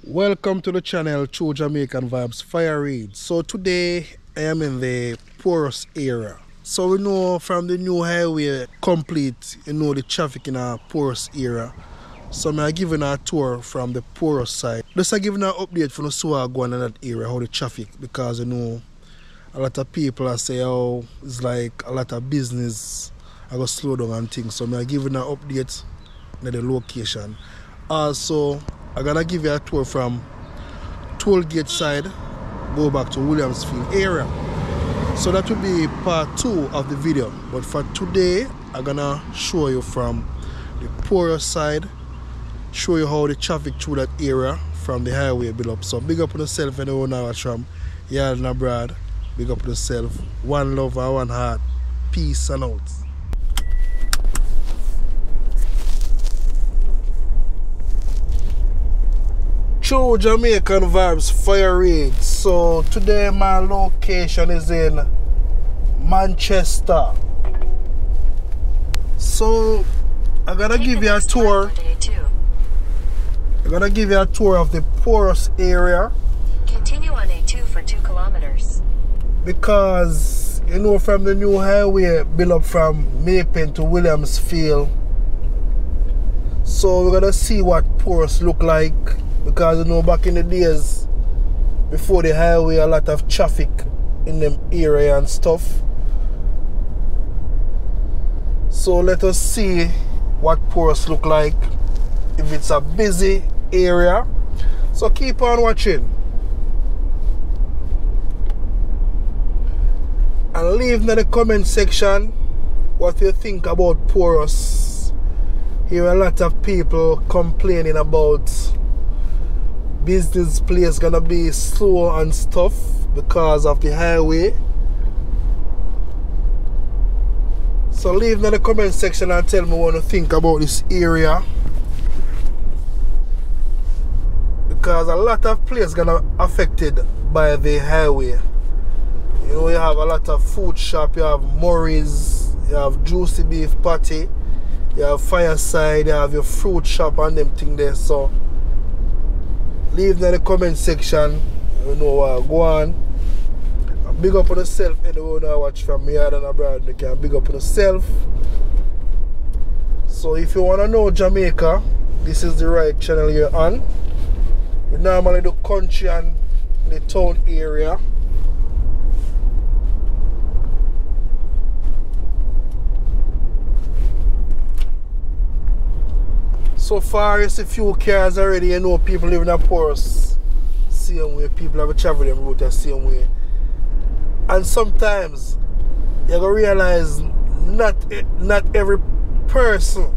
Welcome to the channel True Jamaican Vibes, Fire Reid. So today I am in the Porus area. So we know from the new highway complete, the traffic in our Porus area. So I'm giving a tour from the Porus side. Just giving an update from the SWA going in that area, how the traffic, because a lot of people are saying, oh, it's like a lot of business I go slow down and things. So I'm giving an update in the location. Also, I'm gonna give you a tour from toll gate side, go back to Williamsfield area. So that will be part 2 of the video. But for today, I'm gonna show you from the Porus side, show you how the traffic through that area from the highway build up. So big up on yourself and everyone watch from yard and abroad. Big up on yourself. One love and one heart. Peace and out. True Jamaican Vibes, Fire Reid. So today my location is in Manchester. So I'm gonna give you a tour. I'm gonna give you a tour of the Porus area. Continue on A2 for 2 kilometers. Because from the new highway built up from Mapen to Williamsfield. So we're gonna see what Porus look like. Because back in the days before the highway, a lot of traffic in them area and stuff. So let us see what Porus look like, if it's a busy area. So keep on watching and leave in the comment section what you think about Porus. Here a lot of people complaining about business place gonna be slow and stuff because of the highway. So leave in the comment section and tell me what you think about this area, because a lot of places gonna affected by the highway. You have a lot of food shop, you have Murray's, you have Juicy Beef Patty, you have Fireside, you have your fruit shop and them thing there. So leave in the comment section, go on. And big up on yourself, anyone who watch from yard and abroad, you can big up on yourself. So if you want to know Jamaica, this is the right channel you're on. We normally do country and the town area. So far, it's a few cars already. People living in Porus same way. People have traveled them route the same way. And sometimes you're gonna realize not every person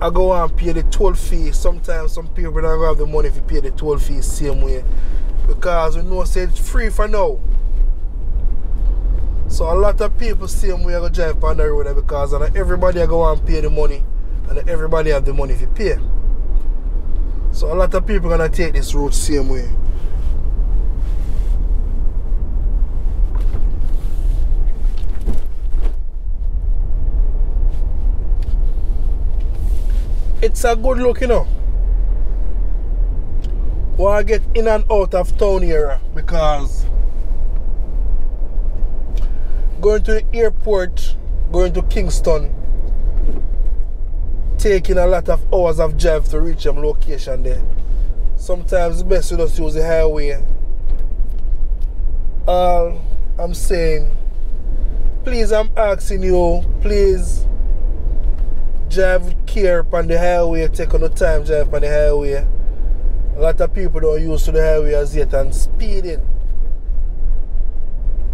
I go and pay the toll fee. Sometimes some people don't have the money if you pay the toll fee same way, because say it's free for now. So a lot of people same way I go drive on the road because not everybody I go and pay the money. And everybody have the money if you pay. So a lot of people gonna take this route same way. It's a good look, Wanna get in and out of town here, because going to the airport, going to Kingston, taking a lot of hours of drive to reach them location there. Sometimes it's best to just use the highway. I'm saying, please, I'm asking you, please drive with care on the highway. Take on the time drive on the highway. A lot of people don't use to the highway as yet and speeding,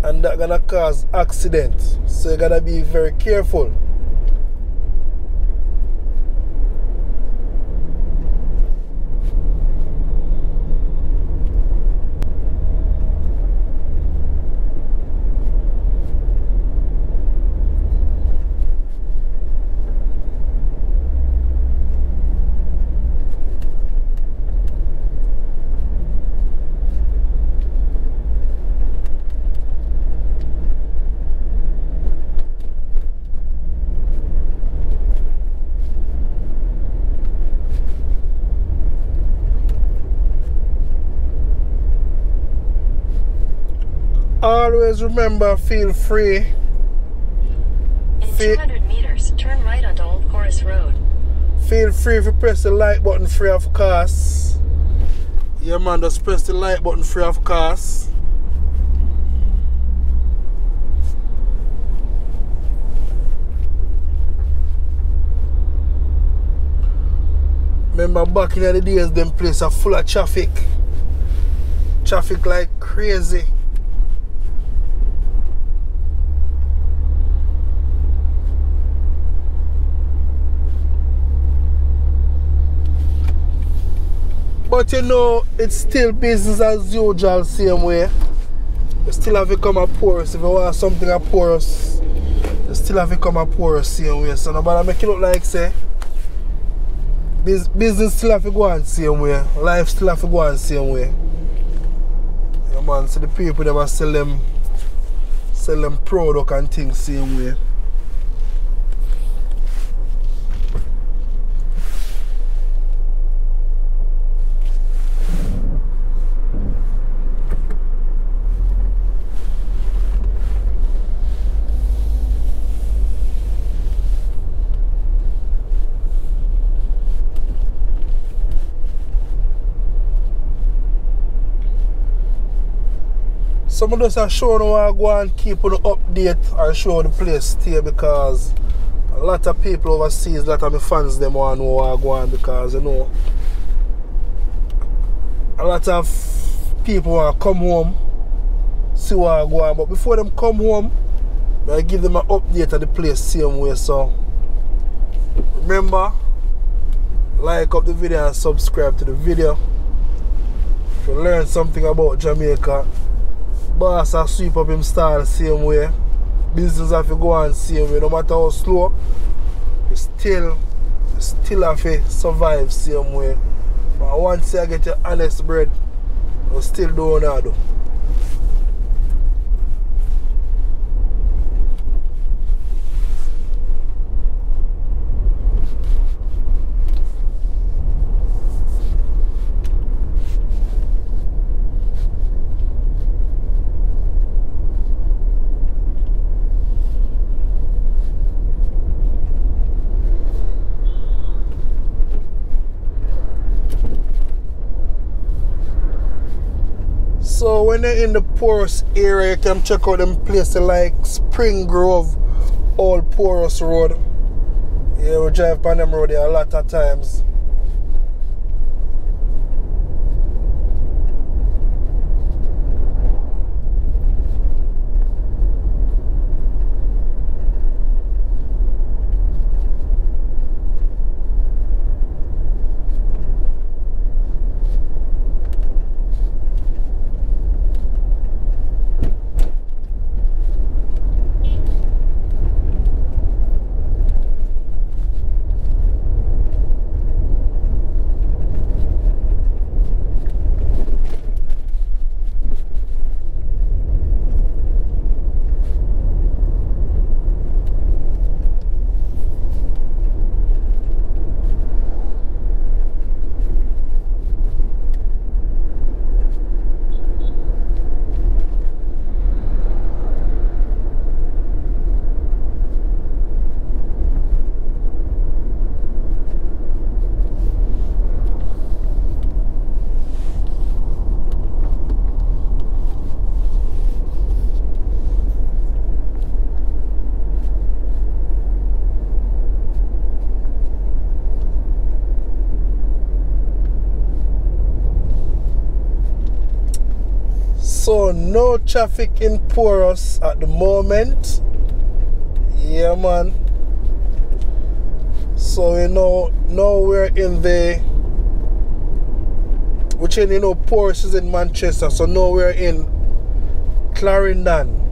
and that's gonna cause accidents. So you gotta be very careful. always remember, feel free. In 200 meters, turn right onto Old Porus Road. Feel free to press the like button free of cost. Yeah man, just press the like button free of cost. Remember back in the days, them places are full of traffic. Traffic like crazy. But you know, it's still business as usual, same way. You still have to come a Porus. If you want something a Porus, you still have to come a Porus, same way. So nobody make it look like, say, business still have to go on same way. Life still have to go on same way. Yeah man, so the people them are sell them product and things same way. Some of us are showing how I go and keep on the update and show the place stay, because a lot of people overseas, a lot of my fans them want to know how I go on, because you know a lot of people want to come home, see what I go on, but before them come home, I give them an update of the place same way. So remember, like up the video and subscribe to the video. If you learn something about Jamaica, boss a sweep up him style same way. Business have to go on same way. No matter how slow, you still have to survive same way. But once you get your honest bread, you still don't know though. So when you're in the Porus area, you can check out them places like Spring Grove, Old Porus Road. Yeah, we drive on them road there a lot of times. So no traffic in Porus at the moment. Yeah man. So you know, now we're in the, which you know Porus is in Manchester, so now we're in Clarendon.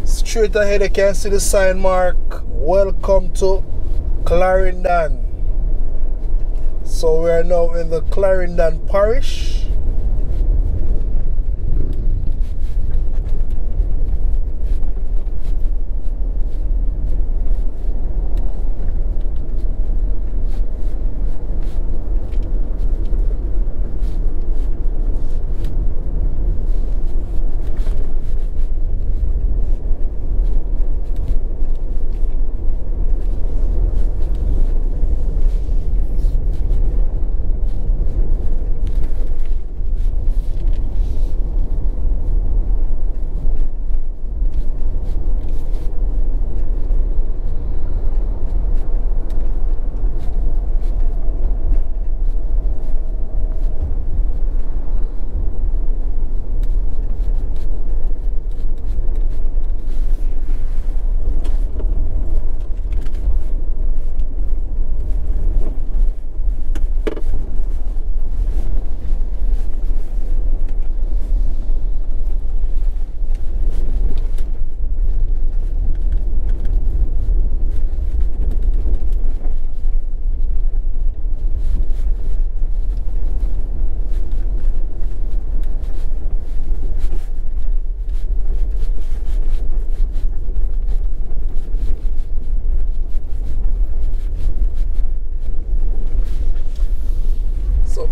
Straight ahead you can see the sign mark, welcome to Clarendon. So we are now in the Clarendon parish.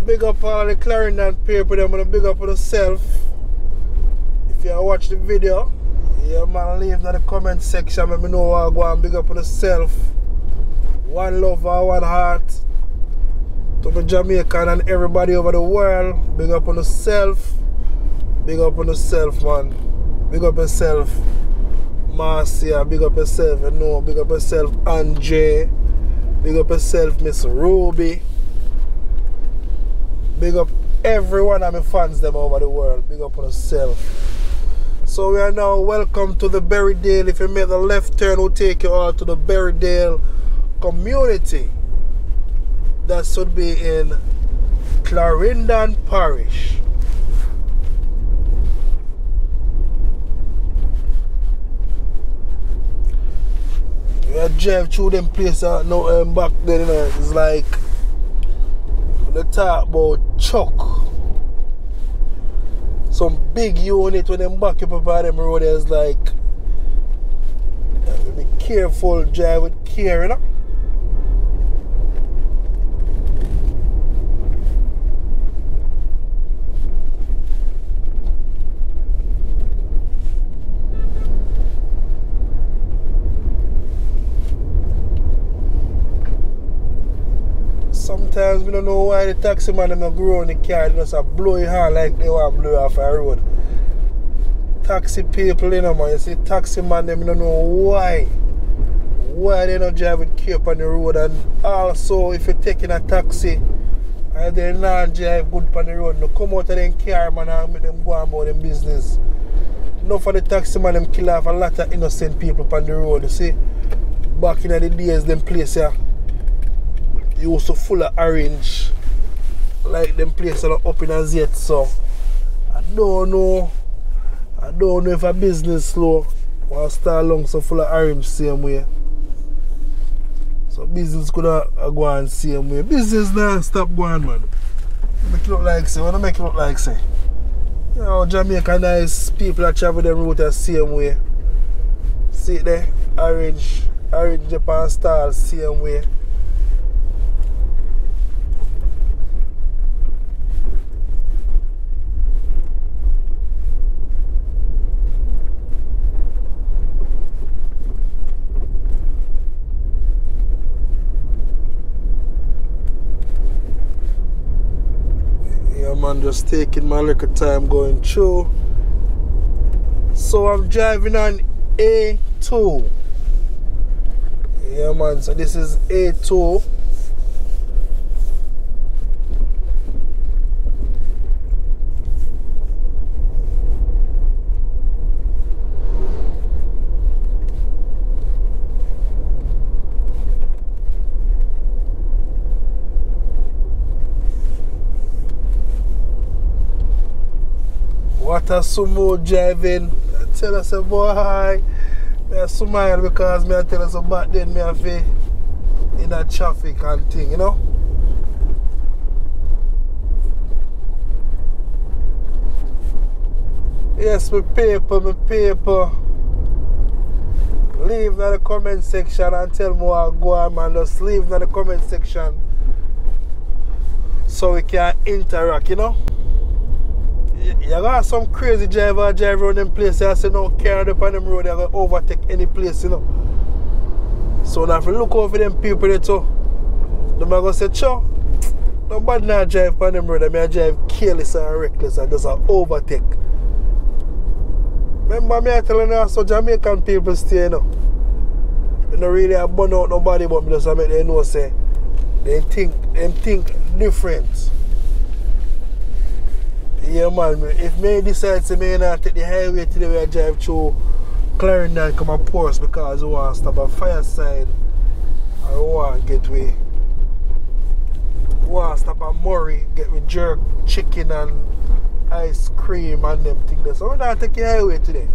big up all the Clarendon people, them gonna big up on yourself. If you watch the video, yeah man, leave in the comment section, let me know how I go and big up on yourself. One love and one heart. To the Jamaican and everybody over the world, big up on yourself. Big up on yourself, man. Big up yourself, Marcia. Big up yourself, you know. Big up yourself, Andre. Big up yourself, Miss Ruby. Big up every one of my fans them over the world. Big up on yourself. So we are now welcome to the Berrydale. If you make the left turn, we'll take you all to the Berrydale community. That should be in Clarendon Parish. We are drive through them places now back then, you know, it's like they talk about chuck. Some big unit when them back up by them road, is like be careful, drive with care, you know. Sometimes we don't know why the taxi man them not grow in the car, they just blow your hand like they want to blow off a road. Taxi people, you know man, you see taxi man them don't know why they not drive with care on the road. And also if you're taking a taxi and they not drive good on the road, no come out of them car man and make them go about them business. Enough of the taxi man them kill off a lot of innocent people on the road, you see. Back in the days them place here, you used to full of orange like them places are not up in as yet, so I don't know if a business slow will start along so full of orange same way. So business could have gone same way. Business now stop going, man. Make it look like say, wanna make it look like say. You know, Jamaica nice people that travel them route the same way. See it there? Orange Japan style same way. Man, just taking my little time going through. So I'm driving on A2. Yeah man, so this is A2. What a sumo driving. I tell us a boy, I smile because I tell us back then I have in that traffic and thing, you know. Yes, my paper. Leave in the comment section and tell me what I go on, man. Just leave in the comment section so we can interact, you know. You got some crazy driver drive around them places. I say no car up on them road, they're going to overtake any place, you know. So now if you look over them people there too, them are going to say, "Cho, nobody now drive on them road, I drive careless and reckless and just overtake." Remember me I telling you so Jamaican people stay, you know. You don't really have burn out nobody, but me just make them know say they think different. Yeah man, if me decide to me not take the highway today, we drive through Clarendon come a Porus because we want to stop at Fireside and we want to get we want to stop at Murray, get with jerk chicken and ice cream and them things. So we not take the highway today.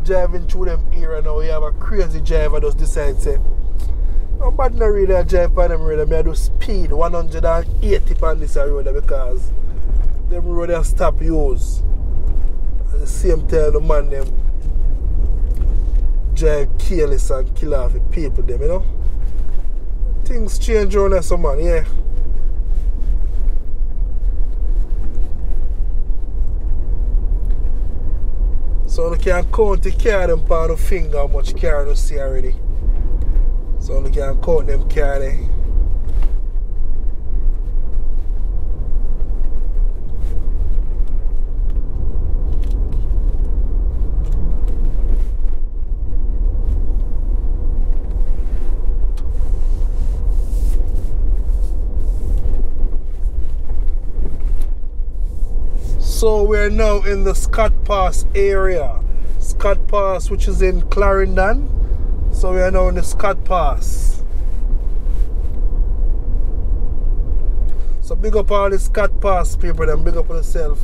Driving through them area now, we have a crazy driver just decide say nobody not really drive on them road, I do speed 180 on this road because them road they stop use. At the same time the man them drive careless and kill off the people them, you know. Things change around there, so man, yeah. So you can count the car them on the finger how much car you see already. So you can count them car there. So we're now in the Scott Pass area. Scott Pass, which is in Clarendon. So we are now in the Scott Pass. So big up all the Scott Pass people and big up on yourself.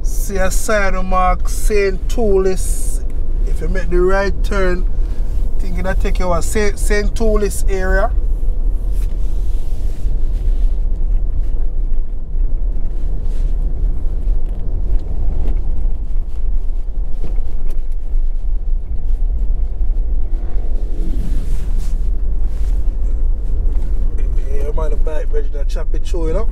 See a sign mark St. Toulis. If you make the right turn, I think it'll take you to St. Toulis area. Yeah, man, the bike bridge that chop it through, you know.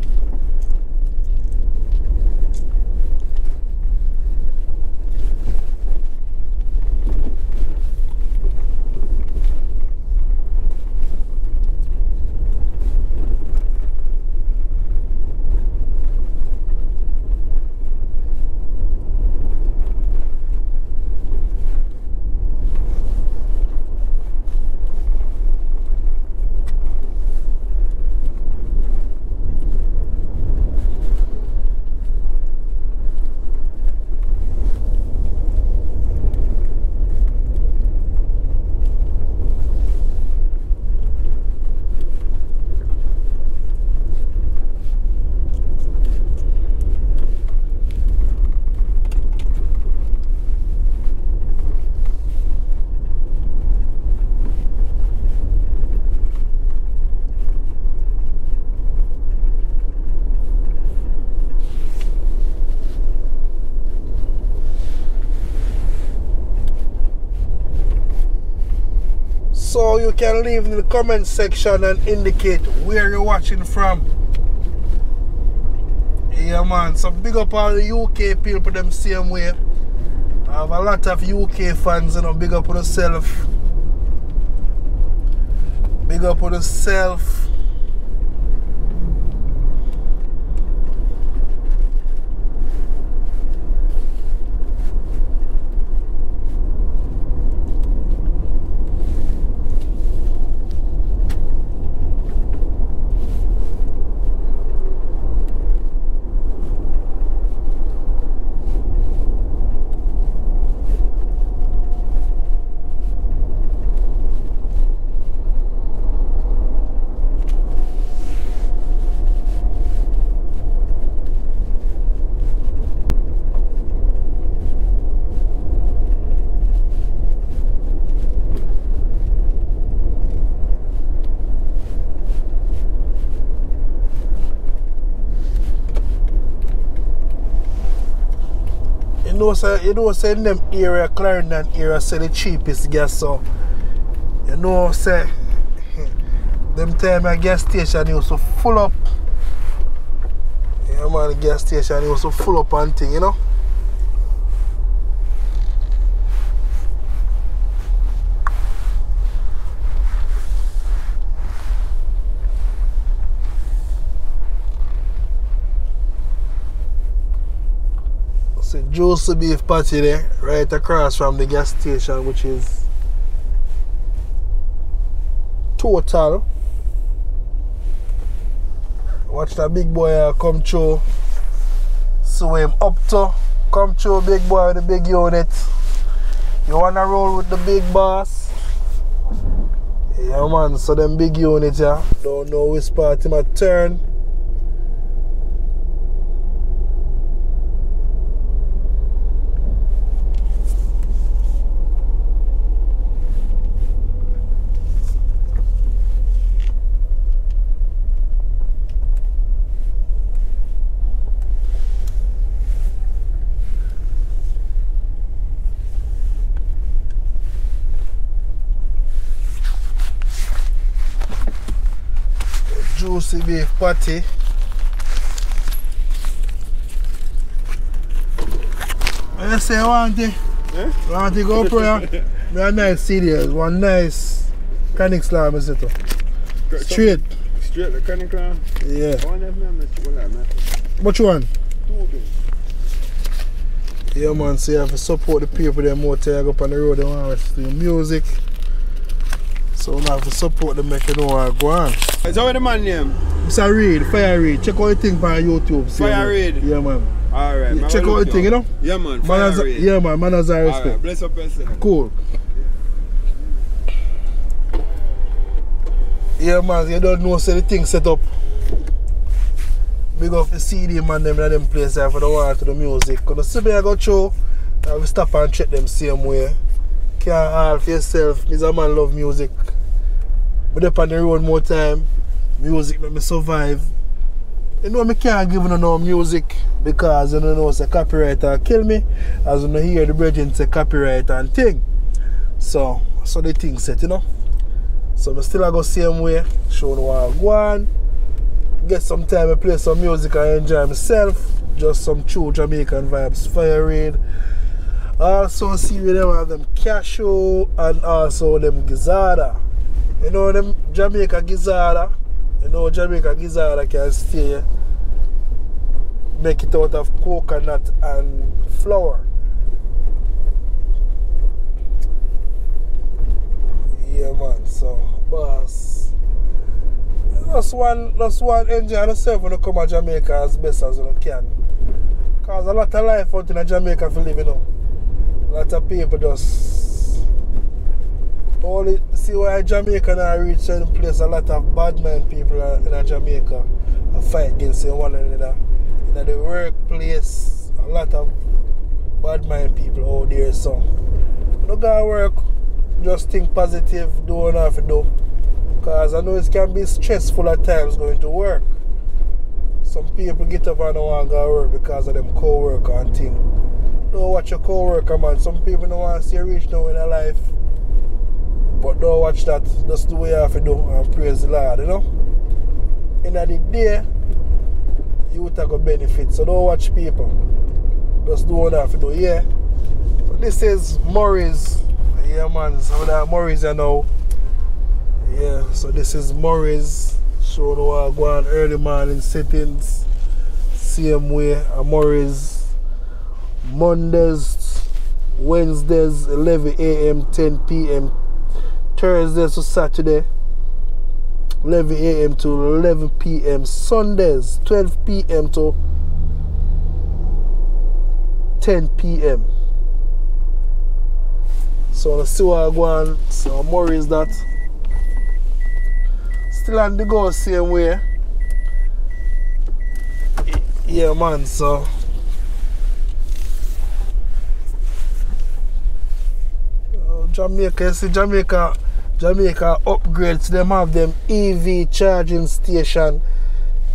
So you can leave in the comment section and indicate where you're watching from. Yeah man, so big up all the UK people them same way. I have a lot of UK fans, you know, big up on yourself. Big up on yourself. You know, say in them area, Clarendon area, say the cheapest gas, so you know, say them time a gas station used to full up. Yeah man, the gas station used to full up and thing, you know. See Juicy Beef Patty there, right across from the gas station, which is Total. Watch that big boy come through. see where I'm up to. Come through, big boy with the big unit. You wanna roll with the big boss? Yeah man, so them big units, yeah. Don't know which part him a turn. Juicy beef patty. What you say you want it? Eh? You want to go pro? Me a nice CD, one nice canic slam is it? Straight. Straight the canic slam? Yeah. One of them is man. Which one? Two days. Yeah man, so you have to support the people them more to go up on the road, they want to listen to music. So we have to support them, make you know what go on. Is that what the man name? Mr. Reid, Fire Reid. Check out the thing on YouTube. Fire Reid? Yeah man. Alright, Yeah, check out the thing, you know? Yeah man, Fire Reid. Yeah man, manners and respect. Alright, bless up yourself. Cool. Yeah man, you don't know so the thing set up. Big up the CD man them in them place there for the one to the music. Cause the see I go through, I will stop and check them same way. Can't all for yourself. Me's a man love music. But up on the road more time, music make me survive. You know I can't give no music because you know say copyright kill me. As you know hear the brethren say copyright and thing. So the thing set, you know. So I still go same way, show you what I go on. Get some time to play some music and enjoy myself. Just some true Jamaican vibes, Fire Reid. Also see where them have them cashew and also them gizzarda. You know them Jamaica gizzarda. You know Jamaica gizzarda can stay. Make it out of coconut and flour. Yeah man, so boss. That's one enjoy yourself when you come to Jamaica as best as you can. Cause a lot of life out in Jamaica for living, you know. A lot of people just only see why Jamaica now reach certain place. A lot of bad mind people in Jamaica fight against one another. In the workplace, a lot of bad mind people out there. So no gotta work, just think positive, do what you have to do. Because I know it can be stressful at times going to work. Some people get up and don't want to go to work because of them co-worker and thing. Don't watch your co-worker, man. Some people don't want to see you reach now in their life. But don't watch that. Just do what you have to do and praise the Lord, you know. In the day, you will take a benefit. So don't watch people. Just do what you have to do, yeah. So this is Morris. Yeah, man. So that Morris, you know. Yeah, so this is Morris. Showing what I go on early morning settings. Same way. Morris. Mondays, Wednesdays, 11 a.m., 10 p.m. Thursdays to Saturday, 11 a.m. to 11 p.m. Sundays, 12 p.m. to 10 p.m. So let's see what I go on. So Morris that. Still on the go same way. Yeah man, so Jamaica, you see Jamaica upgrades, them have them EV charging station.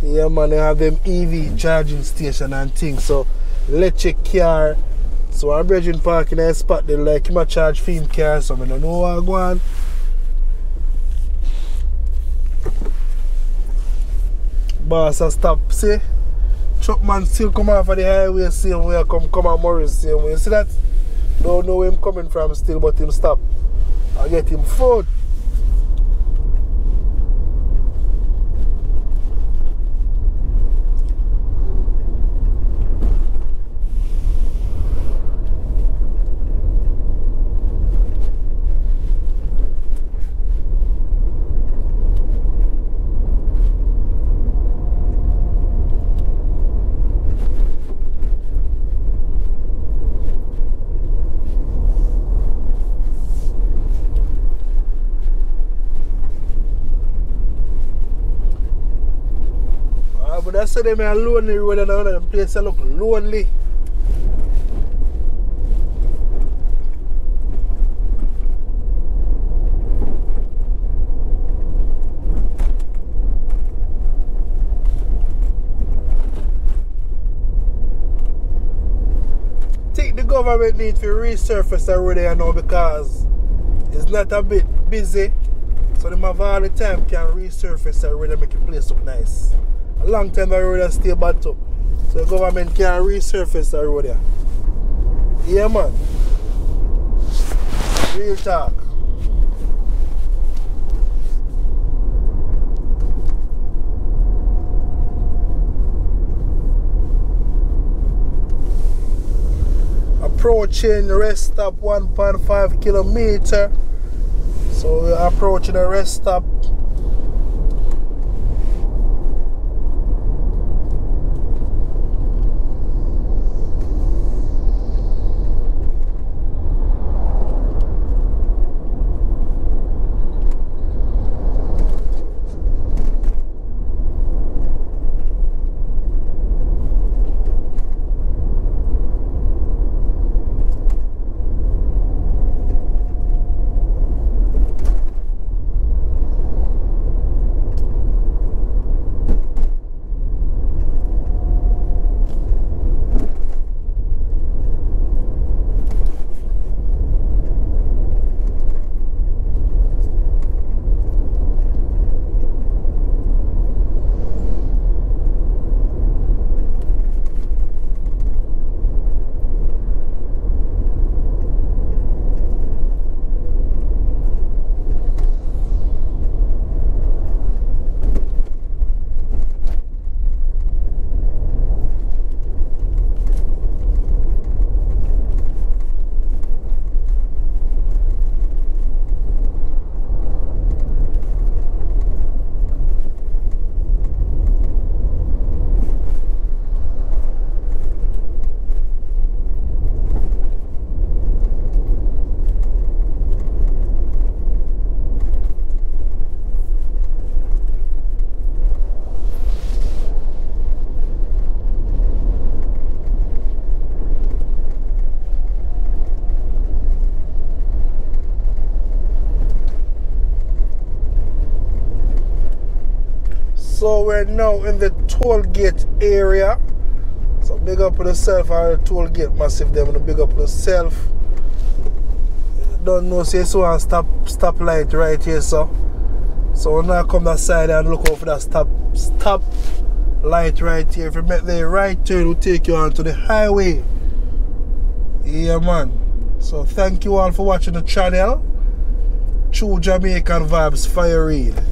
Yeah man, they have them EV charging station and things. So electric car. So I'm bridging parking in a spot they like him a charge for him car, so I don't know what I go on. Boss I stop, see? Truck man still come off of the highway same way I come on Morris same way. You see that? Don't know where him coming from still, but him stop. I get him food. say them are lonely road and another place that look lonely. The government needs to resurface the road there now because it's not a bit busy. So they have all the time can resurface the road and make the place look nice. A long time the road has stay bad up. So the government can resurface the road there. Yeah man. Real talk. Approaching rest stop 1.5 kilometer. So we're approaching the rest stop. So we're now in the toll gate area. So big up on yourself, our toll gate massive them, and big up on yourself. Don't know, say so and stop light right here, so we'll now come that side and look out for that stop light right here. If you make the right turn, it will take you onto the highway. Yeah man. So thank you all for watching the channel. True Jamaican Vibes, Fire Reid.